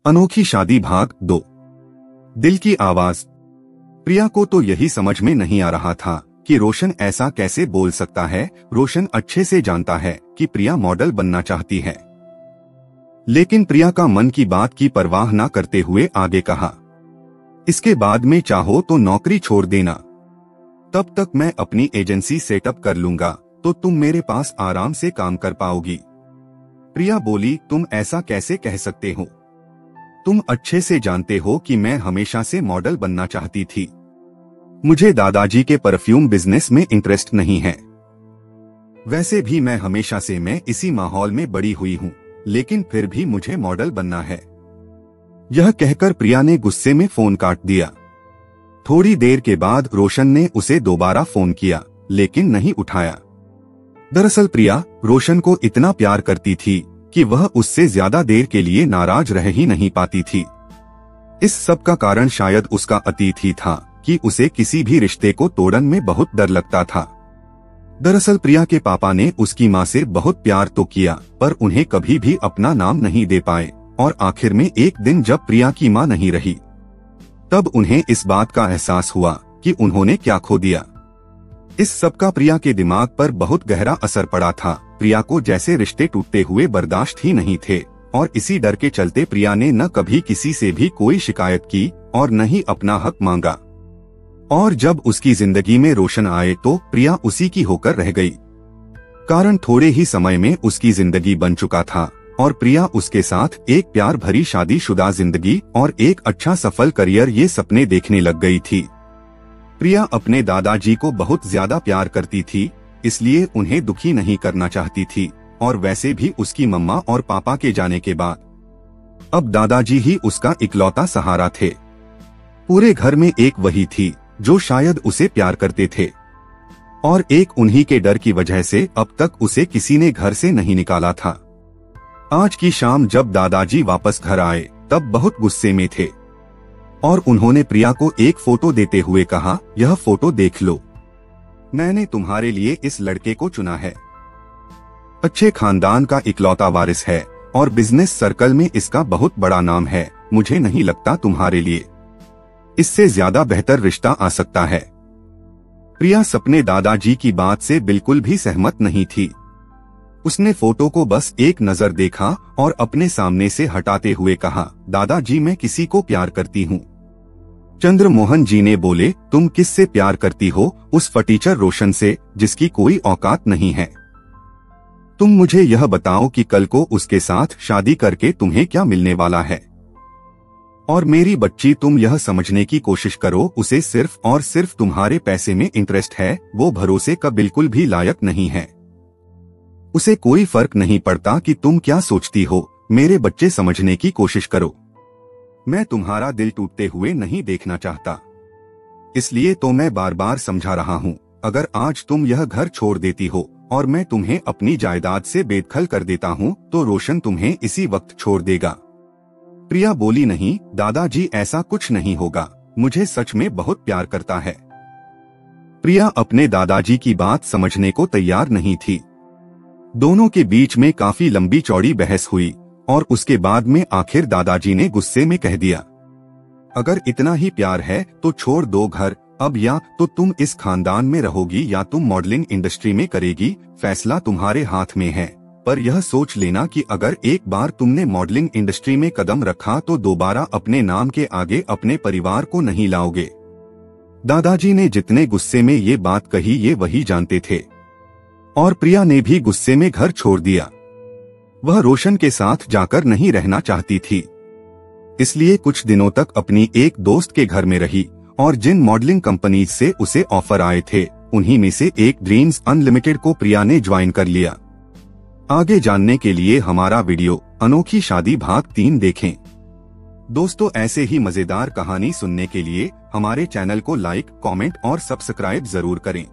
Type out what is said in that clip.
अनोखी शादी भाग 2। दिल की आवाज। प्रिया को तो यही समझ में नहीं आ रहा था कि रोशन ऐसा कैसे बोल सकता है। रोशन अच्छे से जानता है कि प्रिया मॉडल बनना चाहती है, लेकिन प्रिया का मन की बात की परवाह न करते हुए आगे कहा, इसके बाद में चाहो तो नौकरी छोड़ देना, तब तक मैं अपनी एजेंसी सेटअप कर लूंगा तो तुम मेरे पास आराम से काम कर पाओगी। प्रिया बोली, तुम ऐसा कैसे कह सकते हो? तुम अच्छे से जानते हो कि मैं हमेशा से मॉडल बनना चाहती थी। मुझे दादाजी के परफ्यूम बिजनेस में इंटरेस्ट नहीं है। वैसे भी मैं हमेशा से इसी माहौल में बड़ी हुई हूँ, लेकिन फिर भी मुझे मॉडल बनना है। यह कहकर प्रिया ने गुस्से में फोन काट दिया। थोड़ी देर के बाद रोशन ने उसे दोबारा फोन किया, लेकिन नहीं उठाया। दरअसल प्रिया रोशन को इतना प्यार करती थी कि वह उससे ज्यादा देर के लिए नाराज रह ही नहीं पाती थी। इस सब का कारण शायद उसका अतीत ही था कि उसे किसी भी रिश्ते को तोड़न में बहुत डर लगता था। दरअसल प्रिया के पापा ने उसकी माँ से बहुत प्यार तो किया, पर उन्हें कभी भी अपना नाम नहीं दे पाए, और आखिर में एक दिन जब प्रिया की माँ नहीं रही, तब उन्हें इस बात का एहसास हुआ कि उन्होंने क्या खो दिया। इस सब का प्रिया के दिमाग पर बहुत गहरा असर पड़ा था। प्रिया को जैसे रिश्ते टूटते हुए बर्दाश्त ही नहीं थे, और इसी डर के चलते प्रिया ने न कभी किसी से भी कोई शिकायत की और न ही अपना हक मांगा। और जब उसकी जिंदगी में रोशन आए तो प्रिया उसी की होकर रह गई। कारण थोड़े ही समय में उसकी जिंदगी बन चुका था, और प्रिया उसके साथ एक प्यार भरी शादीशुदा जिंदगी और एक अच्छा सफल करियर ये सपने देखने लग गई थी। प्रिया अपने दादाजी को बहुत ज्यादा प्यार करती थी, इसलिए उन्हें दुखी नहीं करना चाहती थी, और वैसे भी उसकी मम्मा और पापा के जाने के बाद अब दादाजी ही उसका इकलौता सहारा थे। पूरे घर में एक वही थी जो शायद उसे प्यार करते थे, और एक उन्हीं के डर की वजह से अब तक उसे किसी ने घर से नहीं निकाला था। आज की शाम जब दादाजी वापस घर आए तब बहुत गुस्से में थे, और उन्होंने प्रिया को एक फोटो देते हुए कहा, यह फोटो देख लो, मैंने तुम्हारे लिए इस लड़के को चुना है। अच्छे खानदान का इकलौता वारिस है और बिजनेस सर्कल में इसका बहुत बड़ा नाम है। मुझे नहीं लगता तुम्हारे लिए इससे ज्यादा बेहतर रिश्ता आ सकता है। प्रिया सपने दादाजी की बात से बिल्कुल भी सहमत नहीं थी। उसने फोटो को बस एक नजर देखा और अपने सामने से हटाते हुए कहा, दादाजी मैं किसी को प्यार करती हूँ। चंद्रमोहन जी ने बोले, तुम किससे प्यार करती हो? उस फटीचर रोशन से, जिसकी कोई औकात नहीं है। तुम मुझे यह बताओ कि कल को उसके साथ शादी करके तुम्हें क्या मिलने वाला है? और मेरी बच्ची तुम यह समझने की कोशिश करो, उसे सिर्फ और सिर्फ तुम्हारे पैसे में इंटरेस्ट है। वो भरोसे का बिल्कुल भी लायक नहीं है। उसे कोई फर्क नहीं पड़ता कि तुम क्या सोचती हो। मेरे बच्चे समझने की कोशिश करो। मैं तुम्हारा दिल टूटते हुए नहीं देखना चाहता, इसलिए तो मैं बार बार समझा रहा हूँ। अगर आज तुम यह घर छोड़ देती हो और मैं तुम्हें अपनी जायदाद से बेदखल कर देता हूँ तो रोशन तुम्हें इसी वक्त छोड़ देगा। प्रिया बोली, नहीं दादाजी ऐसा कुछ नहीं होगा, मुझे सच में बहुत प्यार करता है। प्रिया अपने दादाजी की बात समझने को तैयार नहीं थी। दोनों के बीच में काफी लंबी चौड़ी बहस हुई, और उसके बाद में आखिर दादाजी ने गुस्से में कह दिया, अगर इतना ही प्यार है तो छोड़ दो घर। अब या तो तुम इस खानदान में रहोगी या तुम मॉडलिंग इंडस्ट्री में करेगी। फैसला तुम्हारे हाथ में है, पर यह सोच लेना कि अगर एक बार तुमने मॉडलिंग इंडस्ट्री में कदम रखा तो दोबारा अपने नाम के आगे अपने परिवार को नहीं लाओगे। दादाजी ने जितने गुस्से में ये बात कही ये वही जानते थे, और प्रिया ने भी गुस्से में घर छोड़ दिया। वह रोशन के साथ जाकर नहीं रहना चाहती थी, इसलिए कुछ दिनों तक अपनी एक दोस्त के घर में रही, और जिन मॉडलिंग कंपनीज से उसे ऑफर आए थे उन्हीं में से एक ड्रीम्स अनलिमिटेड को प्रिया ने ज्वाइन कर लिया। आगे जानने के लिए हमारा वीडियो अनोखी शादी भाग 3 देखें। दोस्तों, ऐसे ही मजेदार कहानी सुनने के लिए हमारे चैनल को लाइक, कमेंट और सब्सक्राइब जरूर करें।